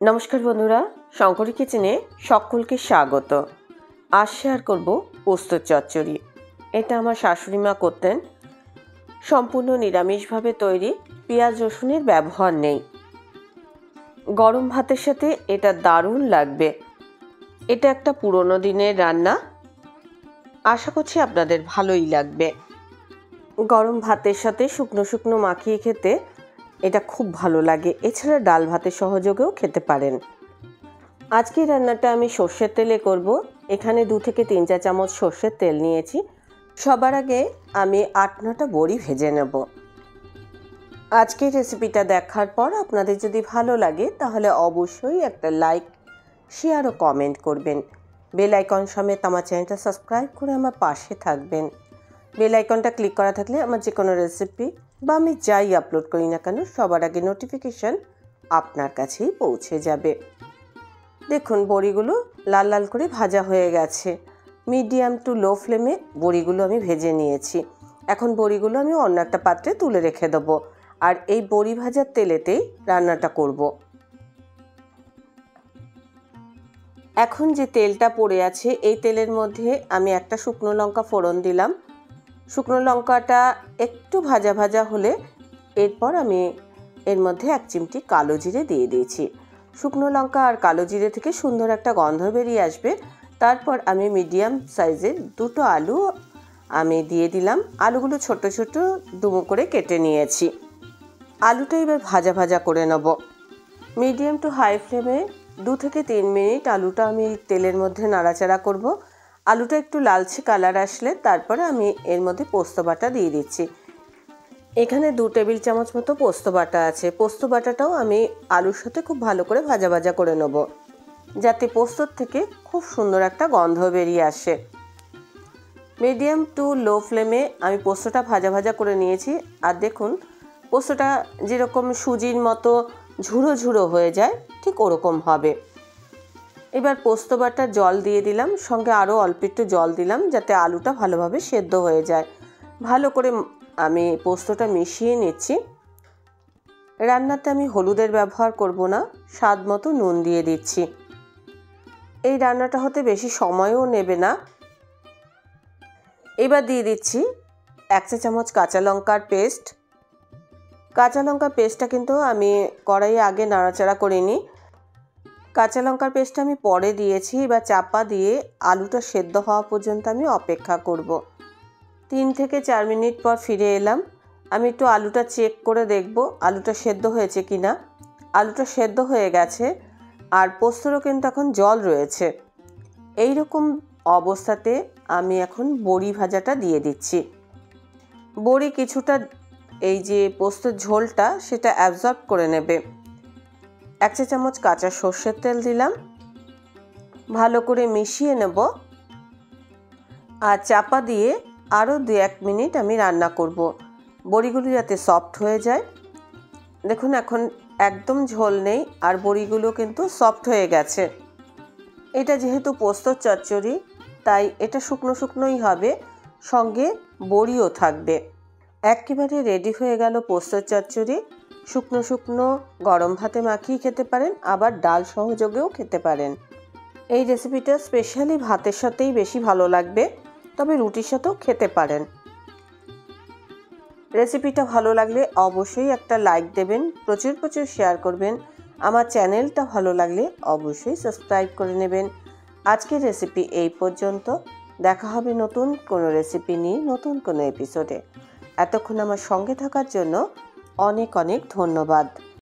নমস্কার বন্ধুরা, শঙ্করী কিচেনে সকলকে স্বাগত। আজ শেয়ার করব পোস্তর চচ্চড়ি। এটা আমার শাশুড়ি মা করতেন। সম্পূর্ণ নিরামিষভাবে তৈরি, পেঁয়াজ রসুনের ব্যবহার নেই। গরম ভাতের সাথে এটা দারুণ লাগবে। এটা একটা পুরনো দিনের রান্না, আশা করছি আপনাদের ভালোই লাগবে। গরম ভাতের সাথে শুকনো শুকনো মাখিয়ে খেতে এটা খুব ভালো লাগে। এছাড়া ডাল ভাতের সহযোগেও খেতে পারেন। আজকের রান্নাটা আমি সর্ষের তেলে করব। এখানে 2 থেকে 3 চা চামচ সর্ষের তেল নিয়েছি। সবার আগে আমি 8-9টা বড়ি ভেজে নেব। আজকের রেসিপিটা দেখার পর আপনাদের যদি ভালো লাগে তাহলে অবশ্যই একটা লাইক, শেয়ার ও কমেন্ট করবেন। বেল আইকন সমেত আমার চ্যানেলটা সাবস্ক্রাইব করে আমার পাশে থাকবেন। বেল আইকনটা ক্লিক করা থাকলে আমার যে কোনো রেসিপি বা আমি যাই আপলোড করি না কেন সবার আগে নোটিফিকেশান আপনার কাছেই পৌঁছে যাবে। দেখুন বড়িগুলো লাল লাল করে ভাজা হয়ে গেছে। মিডিয়াম টু লো ফ্লেমে বড়িগুলো আমি ভেজে নিয়েছি। এখন বড়িগুলো আমি অন্য একটা পাত্রে তুলে রেখে দেবো। আর এই বড়ি ভাজার তেলেতেই রান্নাটা করব। এখন যে তেলটা পড়ে আছে এই তেলের মধ্যে আমি একটা শুকনো লঙ্কা ফোড়ন দিলাম। শুকনো লঙ্কাটা একটু ভাজা ভাজা হলে এরপর আমি এর মধ্যে 1 চিমটি কালো জিরে দিয়ে দিয়েছি। শুকনো লঙ্কা আর কালো জিরে থেকে সুন্দর একটা গন্ধ বেরিয়ে আসবে। তারপর আমি মিডিয়াম সাইজের 2টো আলু আমি দিয়ে দিলাম। আলুগুলো ছোট ছোট ডুমো করে কেটে নিয়েছি। আলুটা এবার ভাজা ভাজা করে নেব। মিডিয়াম টু হাই ফ্লেমে 2 থেকে 3 মিনিট আলুটা আমি তেলের মধ্যে নাড়াচাড়া করব। আলুটা একটু লালচে কালার আসলে তারপরে আমি এর মধ্যে পোস্ত বাটা দিয়ে দিচ্ছি। এখানে 2 টেবিল চামচ মতো পোস্ত বাটা আছে। পোস্ত বাটাটাও আমি আলুর সাথে খুব ভালো করে ভাজা ভাজা করে নেব, যাতে পোস্তর থেকে খুব সুন্দর একটা গন্ধ বেরিয়ে আসে। মিডিয়াম টু লো ফ্লেমে আমি পোস্তটা ভাজা ভাজা করে নিয়েছি। আর দেখুন পোস্তটা যেরকম সুজির মতো ঝুড়ো ঝুড়ো হয়ে যায় ঠিক ওরকম হবে। এবার পোস্ত বাটার জল দিয়ে দিলাম, সঙ্গে আরও অল্প একটু জল দিলাম যাতে আলুটা ভালোভাবে সেদ্ধ হয়ে যায়। ভালো করে আমি পোস্তটা মিশিয়ে নিচ্ছি। রান্নাতে আমি হলুদের ব্যবহার করব না, স্বাদ মতো নুন দিয়ে দিচ্ছি। এই রান্নাটা হতে বেশি সময়ও নেবে না। এবার দিয়ে দিচ্ছি 1 চা চামচ কাঁচা লঙ্কার পেস্ট। কাঁচা লঙ্কার পেস্টটা কিন্তু আমি কড়াইয়ে আগে নাড়াচাড়া করিনি। কাঁচা লঙ্কার পেস্টটা আমি পরে দিয়েছি। এবার চাপা দিয়ে আলুটা সেদ্ধ হওয়া পর্যন্ত আমি অপেক্ষা করব। 3 থেকে 4 মিনিট পর ফিরে এলাম। আমি একটু আলুটা চেক করে দেখব আলুটা সেদ্ধ হয়েছে কি না। আলুটা সেদ্ধ হয়ে গেছে আর পোস্তরও কিন্তু এখন জল রয়েছে। এই রকম অবস্থাতে আমি এখন বড়ি ভাজাটা দিয়ে দিচ্ছি। বড়ি কিছুটা এই যে পোস্তর ঝোলটা সেটা অ্যাবজর্ব করে নেবে। 1 চা চামচ কাঁচা সর্ষের তেল দিলাম, ভালো করে মিশিয়ে নেব। আর চাপা দিয়ে আরও 2-1 মিনিট আমি রান্না করব, বড়িগুলো যাতে সফট হয়ে যায়। দেখুন এখন একদম ঝোল নেই আর বড়িগুলো কিন্তু সফট হয়ে গেছে। এটা যেহেতু পোস্তর চচ্চড়ি তাই এটা শুকনো শুকনোই হবে, সঙ্গে বড়িও থাকবে। একেবারে রেডি হয়ে গেল পোস্তর চচ্চড়ি। শুকনো শুকনো গরম ভাতে মাখিয়ে খেতে পারেন, আবার ডাল সহযোগেও খেতে পারেন। এই রেসিপিটা স্পেশালি ভাতের সাথেই বেশি ভালো লাগবে, তবে রুটির সাথেও খেতে পারেন। রেসিপিটা ভালো লাগলে অবশ্যই একটা লাইক দেবেন, প্রচুর প্রচুর শেয়ার করবেন। আমার চ্যানেলটা ভালো লাগলে অবশ্যই সাবস্ক্রাইব করে নেবেন। আজকের রেসিপি এই পর্যন্ত। দেখা হবে নতুন কোনো রেসিপি নিয়ে নতুন কোনো এপিসোডে। এতক্ষণ আমার সঙ্গে থাকার জন্য অনেক অনেক ধন্যবাদ।